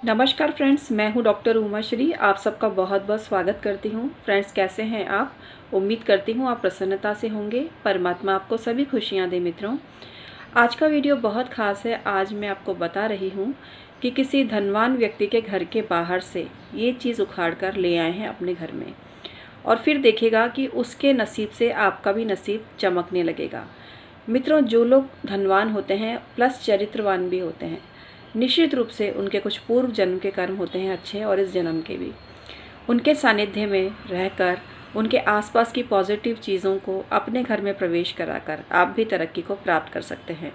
नमस्कार फ्रेंड्स, मैं हूं डॉक्टर उमा श्री। आप सबका बहुत बहुत स्वागत करती हूं। फ्रेंड्स, कैसे हैं आप? उम्मीद करती हूं आप प्रसन्नता से होंगे। परमात्मा आपको सभी खुशियां दे। मित्रों, आज का वीडियो बहुत ख़ास है। आज मैं आपको बता रही हूं कि किसी धनवान व्यक्ति के घर के बाहर से ये चीज़ उखाड़ कर ले आए हैं अपने घर में, और फिर देखिएगा कि उसके नसीब से आपका भी नसीब चमकने लगेगा। मित्रों, जो लोग धनवान होते हैं प्लस चरित्रवान भी होते हैं, निश्चित रूप से उनके कुछ पूर्व जन्म के कर्म होते हैं अच्छे, और इस जन्म के भी। उनके सानिध्य में रहकर उनके आसपास की पॉजिटिव चीज़ों को अपने घर में प्रवेश कराकर आप भी तरक्की को प्राप्त कर सकते हैं।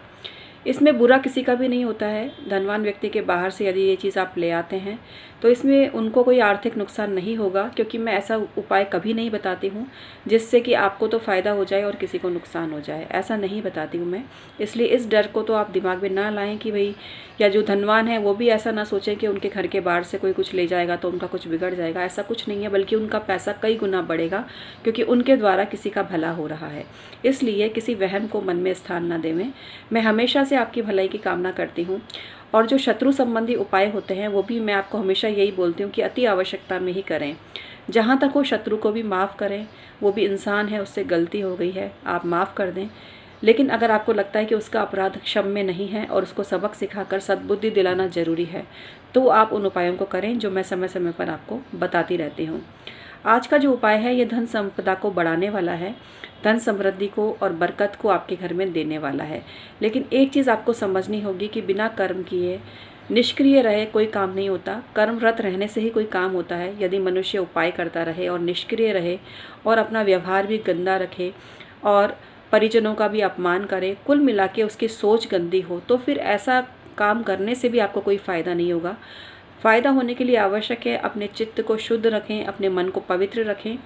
इसमें बुरा किसी का भी नहीं होता है। धनवान व्यक्ति के बाहर से यदि ये चीज़ आप ले आते हैं तो इसमें उनको कोई आर्थिक नुकसान नहीं होगा, क्योंकि मैं ऐसा उपाय कभी नहीं बताती हूँ जिससे कि आपको तो फ़ायदा हो जाए और किसी को नुकसान हो जाए। ऐसा नहीं बताती हूँ मैं। इसलिए इस डर को तो आप दिमाग में ना लाएं कि भाई, या जो धनवान है वो भी ऐसा ना सोचें कि उनके घर के बाहर से कोई कुछ ले जाएगा तो उनका कुछ बिगड़ जाएगा। ऐसा कुछ नहीं है, बल्कि उनका पैसा कई गुना बढ़ेगा, क्योंकि उनके द्वारा किसी का भला हो रहा है। इसलिए किसी वहम को मन में स्थान ना देवें। मैं हमेशा से आपकी भलाई की कामना करती हूँ। और जो शत्रु संबंधी उपाय होते हैं वो भी मैं आपको हमेशा यही बोलती हूँ कि अति आवश्यकता में ही करें। जहाँ तक हो शत्रु को भी माफ़ करें। वो भी इंसान है, उससे गलती हो गई है, आप माफ़ कर दें। लेकिन अगर आपको लगता है कि उसका अपराध क्षम्य नहीं है और उसको सबक सिखाकर सद्बुद्धि दिलाना ज़रूरी है, तो आप उन उपायों को करें जो मैं समय समय पर आपको बताती रहती हूँ। आज का जो उपाय है ये धन संपदा को बढ़ाने वाला है, धन समृद्धि को और बरकत को आपके घर में देने वाला है। लेकिन एक चीज़ आपको समझनी होगी कि बिना कर्म किए निष्क्रिय रहे कोई काम नहीं होता। कर्मरत रहने से ही कोई काम होता है। यदि मनुष्य उपाय करता रहे और निष्क्रिय रहे और अपना व्यवहार भी गंदा रखे और परिजनों का भी अपमान करे, कुल मिला के उसकी सोच गंदी हो, तो फिर ऐसा काम करने से भी आपको कोई फ़ायदा नहीं होगा। फ़ायदा होने के लिए आवश्यक है अपने चित्त को शुद्ध रखें, अपने मन को पवित्र रखें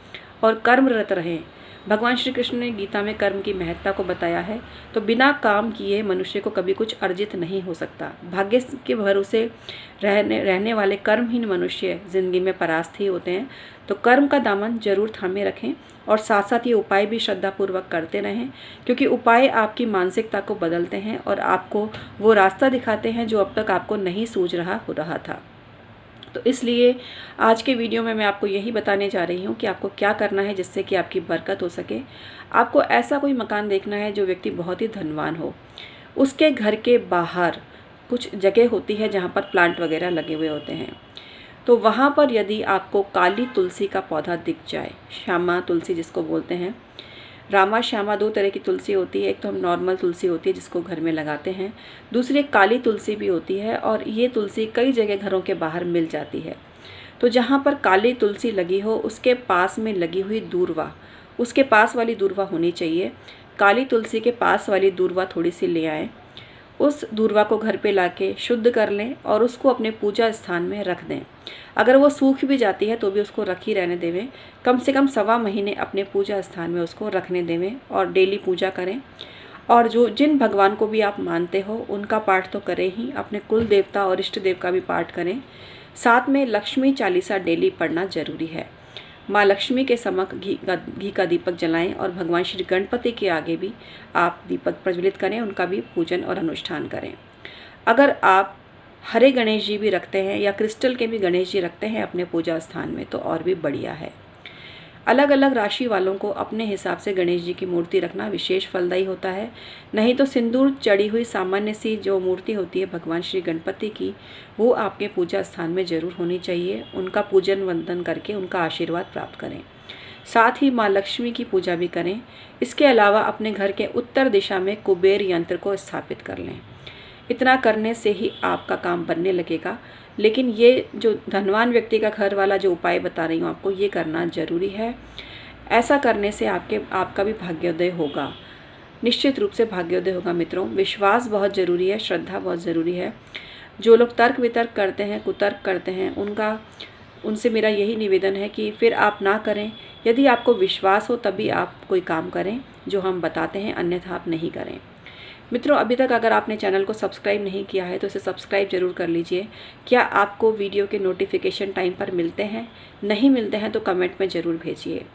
और कर्मरत रहें। भगवान श्री कृष्ण ने गीता में कर्म की महत्ता को बताया है। तो बिना काम किए मनुष्य को कभी कुछ अर्जित नहीं हो सकता। भाग्य के भरोसे रहने वाले कर्महीन मनुष्य जिंदगी में परास्त ही होते हैं। तो कर्म का दामन जरूर थामे रखें और साथ साथ ये उपाय भी श्रद्धापूर्वक करते रहें, क्योंकि उपाय आपकी मानसिकता को बदलते हैं और आपको वो रास्ता दिखाते हैं जो अब तक आपको नहीं सूझ रहा था। तो इसलिए आज के वीडियो में मैं आपको यही बताने जा रही हूँ कि आपको क्या करना है जिससे कि आपकी बरकत हो सके। आपको ऐसा कोई मकान देखना है जो व्यक्ति बहुत ही धनवान हो। उसके घर के बाहर कुछ जगह होती है जहाँ पर प्लांट वगैरह लगे हुए होते हैं। तो वहाँ पर यदि आपको काली तुलसी का पौधा दिख जाए, श्यामा तुलसी जिसको बोलते हैं, रामा श्यामा दो तरह की तुलसी होती है। एक तो हम नॉर्मल तुलसी होती है जिसको घर में लगाते हैं, दूसरी एक काली तुलसी भी होती है, और ये तुलसी कई जगह घरों के बाहर मिल जाती है। तो जहाँ पर काली तुलसी लगी हो उसके पास में लगी हुई दूर्वा, उसके पास वाली दूर्वा होनी चाहिए। काली तुलसी के पास वाली दूर्वा थोड़ी सी ले आएँ, उस दूर्वा को घर पे लाके शुद्ध कर लें और उसको अपने पूजा स्थान में रख दें। अगर वो सूख भी जाती है तो भी उसको रख ही रहने देवें। कम से कम 1.25 महीने अपने पूजा स्थान में उसको रखने देवें और डेली पूजा करें। और जिन भगवान को भी आप मानते हो उनका पाठ तो करें ही, अपने कुल देवता और इष्ट देव का भी पाठ करें। साथ में लक्ष्मी चालीसा डेली पढ़ना जरूरी है। माँ लक्ष्मी के समक्ष घी का दीपक जलाएं और भगवान श्री गणपति के आगे भी आप दीपक प्रज्वलित करें, उनका भी पूजन और अनुष्ठान करें। अगर आप हरे गणेश जी भी रखते हैं या क्रिस्टल के भी गणेश जी रखते हैं अपने पूजा स्थान में तो और भी बढ़िया है। अलग अलग राशि वालों को अपने हिसाब से गणेश जी की मूर्ति रखना विशेष फलदायी होता है। नहीं तो सिंदूर चढ़ी हुई सामान्य सी जो मूर्ति होती है भगवान श्री गणपति की, वो आपके पूजा स्थान में जरूर होनी चाहिए। उनका पूजन वंदन करके उनका आशीर्वाद प्राप्त करें। साथ ही माँ लक्ष्मी की पूजा भी करें। इसके अलावा अपने घर के उत्तर दिशा में कुबेर यंत्र को स्थापित कर लें। इतना करने से ही आपका काम बनने लगेगा। लेकिन ये जो धनवान व्यक्ति का घर वाला जो उपाय बता रही हूँ आपको, ये करना ज़रूरी है। ऐसा करने से आपका भी भाग्योदय होगा, निश्चित रूप से भाग्योदय होगा। मित्रों, विश्वास बहुत ज़रूरी है, श्रद्धा बहुत ज़रूरी है। जो लोग तर्क वितर्क करते हैं, कुतर्क करते हैं, उनसे मेरा यही निवेदन है कि फिर आप ना करें। यदि आपको विश्वास हो तभी आप कोई काम करें जो हम बताते हैं, अन्यथा आप नहीं करें। मित्रों, अभी तक अगर आपने चैनल को सब्सक्राइब नहीं किया है तो इसे सब्सक्राइब जरूर कर लीजिए। क्या आपको वीडियो के नोटिफिकेशन टाइम पर मिलते हैं? नहीं मिलते हैं तो कमेंट में ज़रूर भेजिए।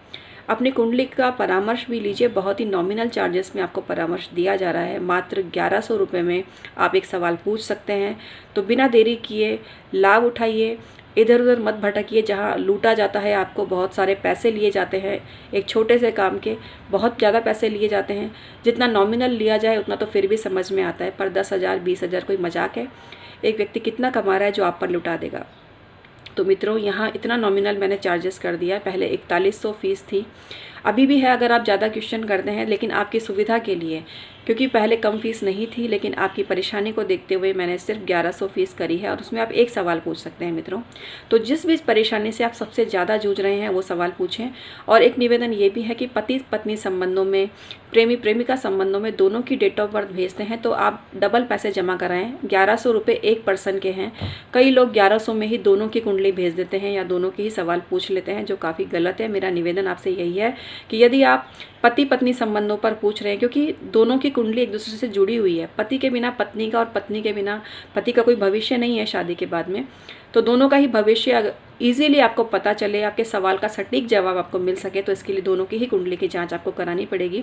अपनी कुंडली का परामर्श भी लीजिए। बहुत ही नॉमिनल चार्जेस में आपको परामर्श दिया जा रहा है। मात्र 1100 रुपये में आप एक सवाल पूछ सकते हैं। तो बिना देरी किए लाभ उठाइए, इधर उधर मत भटकिए जहाँ लूटा जाता है। आपको बहुत सारे पैसे लिए जाते हैं, एक छोटे से काम के बहुत ज़्यादा पैसे लिए जाते हैं। जितना नॉमिनल लिया जाए उतना तो फिर भी समझ में आता है, पर 10,000 20,000 कोई मजाक है? एक व्यक्ति कितना कमा रहा है जो आप पर लुटा देगा? तो मित्रों, यहाँ इतना नॉमिनल मैंने चार्जेस कर दिया। पहले 4100 फीस थी, अभी भी है अगर आप ज़्यादा क्वेश्चन करते हैं, लेकिन आपकी सुविधा के लिए, क्योंकि पहले कम फीस नहीं थी, लेकिन आपकी परेशानी को देखते हुए मैंने सिर्फ 1100 फीस करी है और उसमें आप एक सवाल पूछ सकते हैं मित्रों। तो जिस भी परेशानी से आप सबसे ज़्यादा जूझ रहे हैं वो सवाल पूछें। और एक निवेदन ये भी है कि पति पत्नी संबंधों में, प्रेमी प्रेमिका संबंधों में दोनों की डेट ऑफ बर्थ भेजते हैं तो आप डबल पैसे जमा कराएं। 1100 रुपये एक पर्सन के हैं। कई लोग 1100 में ही दोनों की कुंडली भेज देते हैं या दोनों के ही सवाल पूछ लेते हैं, जो काफ़ी गलत है। मेरा निवेदन आपसे यही है कि यदि आप पति पत्नी संबंधों पर पूछ रहे हैं, क्योंकि दोनों की कुंडली एक दूसरे से जुड़ी हुई है, पति के बिना पत्नी का और पत्नी के बिना पति का कोई भविष्य नहीं है शादी के बाद में, तो दोनों का ही भविष्य ईजीली आपको पता चले, आपके सवाल का सटीक जवाब आपको मिल सके, तो इसके लिए दोनों की ही कुंडली की जांच आपको करानी पड़ेगी।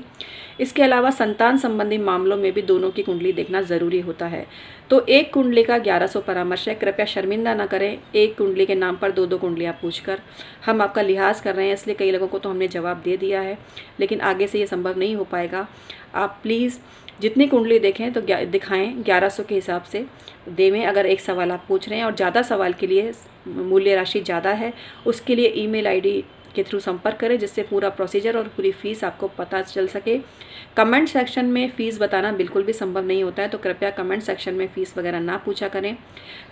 इसके अलावा संतान संबंधी मामलों में भी दोनों की कुंडली देखना ज़रूरी होता है। तो एक कुंडली का 1100 परामर्श है। कृपया शर्मिंदा ना करें एक कुंडली के नाम पर दो दो कुंडलियाँ पूछकर। हम आपका लिहाज कर रहे हैं, इसलिए कई लोगों को तो हमने जवाब दे दिया है, लेकिन आगे से ये संभव नहीं हो पाएगा। आप प्लीज़ जितनी कुंडली देखें तो दिखाएं, 1100 के हिसाब से देवें। अगर एक सवाल आप पूछ रहे हैं और ज़्यादा सवाल के लिए मूल्य राशि ज़्यादा है, उसके लिए ईमेल आईडी के थ्रू संपर्क करें, जिससे पूरा प्रोसीजर और पूरी फ़ीस आपको पता चल सके। कमेंट सेक्शन में फ़ीस बताना बिल्कुल भी संभव नहीं होता है, तो कृपया कमेंट सेक्शन में फ़ीस वगैरह ना पूछा करें।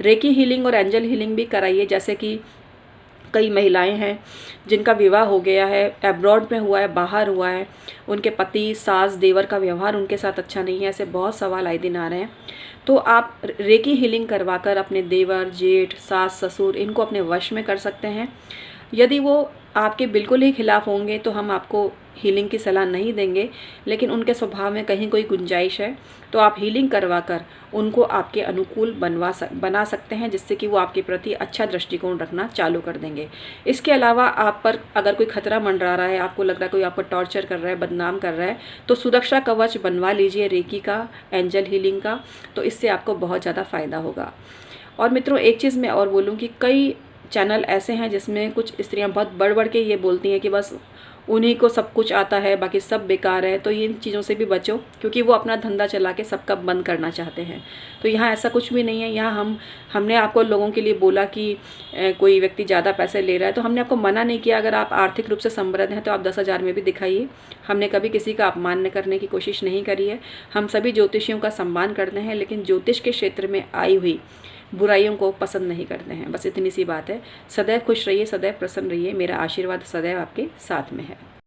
रेकी हीलिंग और एंजल हीलिंग भी कराइए। जैसे कि कई महिलाएं हैं जिनका विवाह हो गया है, एब्रॉड में हुआ है, बाहर हुआ है, उनके पति सास देवर का व्यवहार उनके साथ अच्छा नहीं है, ऐसे बहुत सवाल आए दिन आ रहे हैं। तो आप रेकी हीलिंग करवाकर अपने देवर जेठ सास ससुर इनको अपने वश में कर सकते हैं। यदि वो आपके बिल्कुल ही खिलाफ होंगे तो हम आपको हीलिंग की सलाह नहीं देंगे, लेकिन उनके स्वभाव में कहीं कोई गुंजाइश है तो आप हीलिंग करवाकर उनको आपके अनुकूल बना सकते हैं, जिससे कि वो आपके प्रति अच्छा दृष्टिकोण रखना चालू कर देंगे। इसके अलावा आप पर अगर कोई खतरा मंडरा रहा है, आपको लग रहा है कोई आपको टॉर्चर कर रहा है, बदनाम कर रहा है, तो सुरक्षा कवच बनवा लीजिए रेकी का, एंजल हीलिंग का, तो इससे आपको बहुत ज़्यादा फ़ायदा होगा। और मित्रों, एक चीज़ मैं और बोलूँ कि कई चैनल ऐसे हैं जिसमें कुछ स्त्रियां बहुत बढ़ बढ़ के ये बोलती हैं कि बस उन्हीं को सब कुछ आता है, बाकी सब बेकार है। तो इन चीज़ों से भी बचो, क्योंकि वो अपना धंधा चला के सबका बंद करना चाहते हैं। तो यहाँ ऐसा कुछ भी नहीं है। यहाँ हमने आपको लोगों के लिए बोला कि कोई व्यक्ति ज़्यादा पैसे ले रहा है, तो हमने आपको मना नहीं किया। अगर आप आर्थिक रूप से समृद्ध हैं तो आप 10,000 में भी दिखाइए। हमने कभी किसी का अपमान करने की कोशिश नहीं करी है। हम सभी ज्योतिषियों का सम्मान करते हैं, लेकिन ज्योतिष के क्षेत्र में आई हुई बुराइयों को पसंद नहीं करते हैं। बस इतनी सी बात है। सदैव खुश रहिए, सदैव प्रसन्न रहिए। मेरा आशीर्वाद सदैव आपके साथ में है।